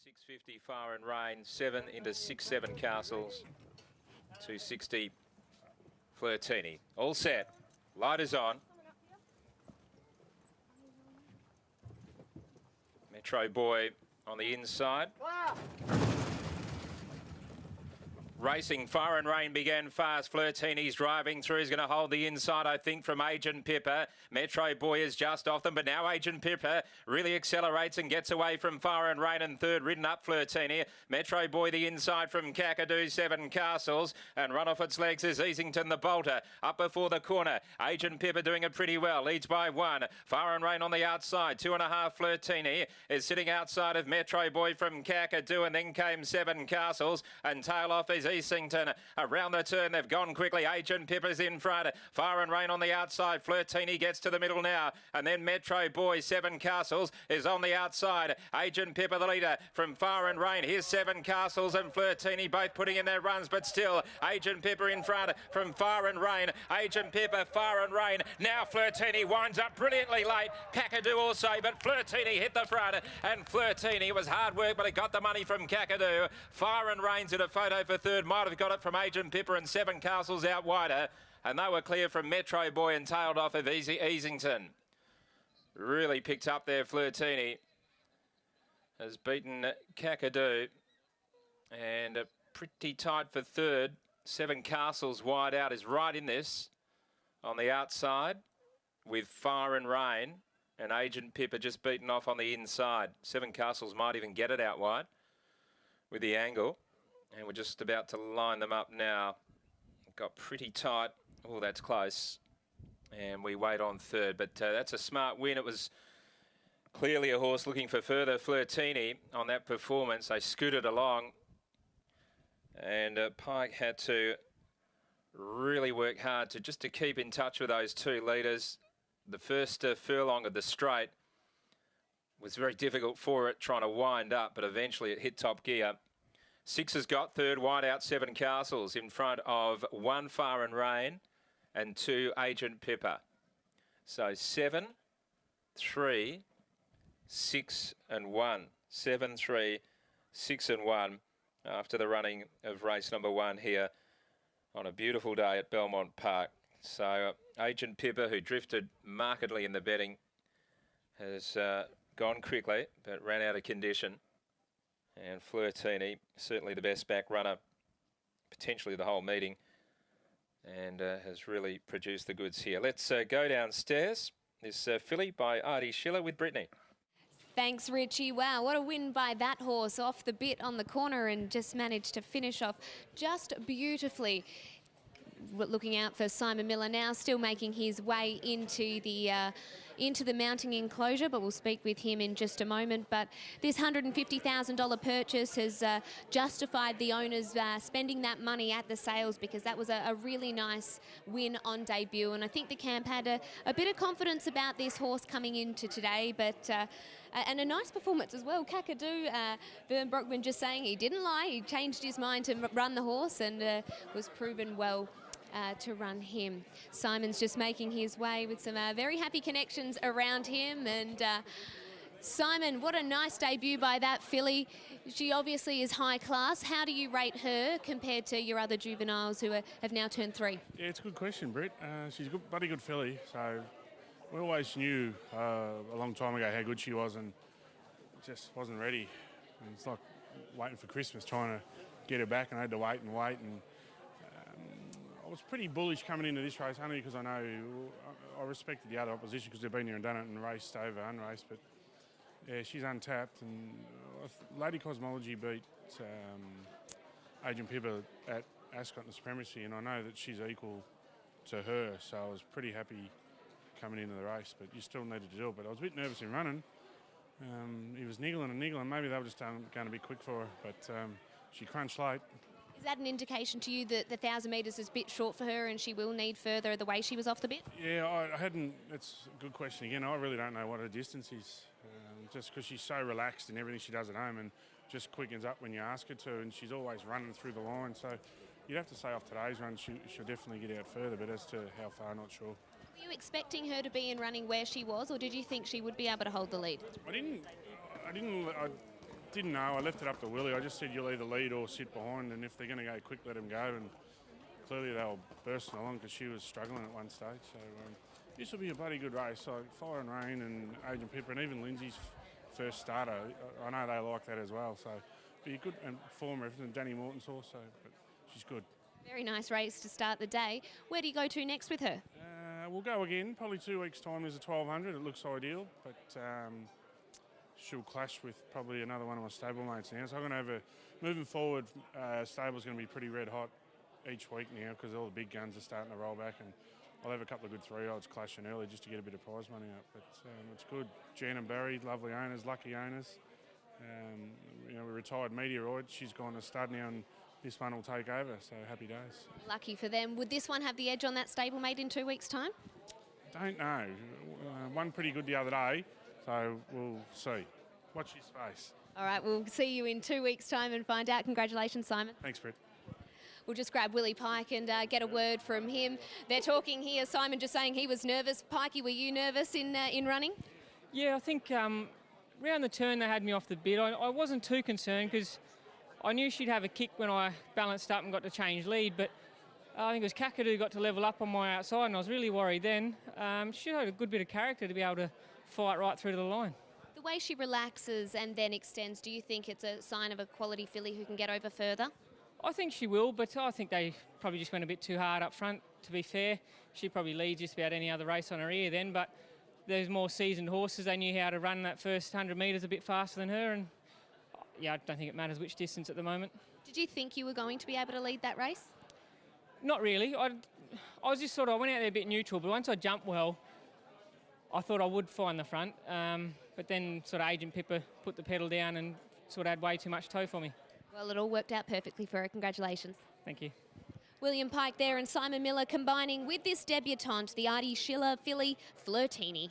650 Fire and Rain, 7 into 6-7 Castles, 260 Flirtini. All set. Light is on. Metro Boy on the inside. Racing, Fire and Rain began fast. Flirtini's driving through. He's going to hold the inside, I think, from Agent Pippa. Metro Boy is just off them, but now Agent Pippa really accelerates and gets away from Fire and Rain, and third ridden up Flirtini. Metro Boy the inside from Kakadu, 7 Castles, and run off its legs is Easington the bolter. Up before the corner, Agent Pippa doing it pretty well. Leads by 1. Fire and Rain on the outside. 2.5 Flirtini is sitting outside of Metro Boy from Kakadu, and then came 7 Castles, and tail off is Easington. Around the turn, they've gone quickly. Agent Pippa's in front. Fire and Rain on the outside. Flirtini gets to the middle now. And then Metro Boy, 7 Castles, is on the outside. Agent Pippa, the leader from Fire and Rain. Here's 7 Castles and Flirtini both putting in their runs, but still Agent Pippa in front from Fire and Rain. Agent Pippa, Fire and Rain. Now Flirtini winds up brilliantly late. Kakadu also, but Flirtini hit the front. And Flirtini was hard work, but it got the money from Kakadu. Fire and Rain's in a photo for third. Might have got it from Agent Pippa, and 7 Castles out wider. And they were clear from Metro Boy and tailed off of Easington. Really picked up there. Flirtini has beaten Kakadu. And pretty tight for third. 7 Castles wide out is right in this on the outside with Fire and Rain. And Agent Pippa just beaten off on the inside. 7 Castles might even get it out wide with the angle. And we're just about to line them up now. Got pretty tight. Oh, that's close. And we wait on third. But that's a smart win. It was clearly a horse looking for further. Flirtini on that performance. They scooted along. And Pike had to really work hard to keep in touch with those 2 leaders. The first furlong of the straight was very difficult for it, trying to wind up, but eventually it hit top gear. 6 has got third, wide out 7 Castles in front of 1 Fire and Rain and 2 Agent Pippa. So 7, 3, 6 and 1. 7, 3, 6 and 1 after the running of race number 1 here on a beautiful day at Belmont Park. So Agent Pippa, who drifted markedly in the betting, has gone quickly but ran out of condition. And Flirtini, certainly the best back runner, potentially the whole meeting, and has really produced the goods here. Let's go downstairs. This filly by Artie Schiller with Brittany. Thanks, Richie. Wow, what a win by that horse off the bit on the corner and just managed to finish off just beautifully. Looking out for Simon Miller now, still making his way into the mounting enclosure, but we'll speak with him in just a moment. But this $150,000 purchase has justified the owners spending that money at the sales, because that was a really nice win on debut. And I think the camp had a bit of confidence about this horse coming into today, but and a nice performance as well. Kakadu, Vern Brockman just saying he didn't lie. He changed his mind to run the horse and was proven well to run him. Simon's just making his way with some very happy connections around him. And Simon, what a nice debut by that filly. She obviously is high class. How do you rate her compared to your other juveniles who have now turned 3? Yeah, it's a good question, Britt. She's a bloody good filly. So we always knew a long time ago how good she was, and just wasn't ready. And it's like waiting for Christmas, trying to get her back, and I had to wait and wait. And I was pretty bullish coming into this race, only because I know I respected the other opposition because they've been here and done it and raced over unraced. But yeah, she's untapped, and Lady Cosmology beat Agent Pippa at Ascot in the Supremacy, and I know that she's equal to her, so I was pretty happy coming into the race. But you still needed to do it. But I was a bit nervous in running. He was niggling and niggling. Maybe they were just going to be quick for her, but she crunched late. Is that an indication to you that the 1,000 metres is a bit short for her and she will need further the way she was off the bit? Yeah, I hadn't. It's a good question again. I really don't know what her distance is, just because she's so relaxed in everything she does at home and just quickens up when you ask her to, and she's always running through the line. So you'd have to say off today's run she'll definitely get out further, but as to how far, not sure. Were you expecting her to be in running where she was, or did you think she would be able to hold the lead? didn't know. I left it up to Willie. I just said you'll either lead or sit behind, and if they're going to go quick, let them go. And clearly they were bursting along because she was struggling at one stage. So this will be a bloody good race. Like Fire and Rain and Agent Pippa and even Lindsay's first starter, I know they like that as well. So be a good and form everything. Danny Morton's also, but she's good. Very nice race to start the day. Where do you go to next with her? We'll go again, probably 2 weeks' time. There's a 1200. It looks ideal, but she'll clash with probably another one of my stablemates now. So I'm going to have a, moving forward, stable's going to be pretty red hot each week now because all the big guns are starting to roll back, and I'll have a couple of good 3-year-olds clashing early just to get a bit of prize money up. But it's good. Jan and Barry, lovely owners, lucky owners. We retired Meteoroid. She's gone to stud now, and this one will take over, so happy days. Lucky for them. Would this one have the edge on that stablemate in 2 weeks' time? Don't know. One pretty good the other day, so we'll see. Watch your space. All right, we'll see you in 2 weeks' time and find out. Congratulations, Simon. Thanks, Britt. We'll just grab Willie Pike and get a word from him. They're talking here. Simon just saying he was nervous. Pikey, were you nervous in running? Yeah, I think round the turn they had me off the bit. I wasn't too concerned because I knew she'd have a kick when I balanced up and got to change lead, but I think it was Kakadu got to level up on my outside, and I was really worried then. She had a good bit of character to be able to fight right through to the line. The way she relaxes and then extends, do you think it's a sign of a quality filly who can get over further? I think she will, but I think they probably just went a bit too hard up front, to be fair. She probably leads just about any other race on her ear then, but there's more seasoned horses. They knew how to run that first 100 metres a bit faster than her, and yeah, I don't think it matters which distance at the moment. Did you think you were going to be able to lead that race? Not really. I was just I went out there a bit neutral, but once I jumped well, I thought I would find the front. But then Agent Pippa put the pedal down and had way too much toe for me. Well, it all worked out perfectly for her. Congratulations. Thank you. William Pike there and Simon Miller combining with this debutante, the Artie Schiller filly, Flirtini.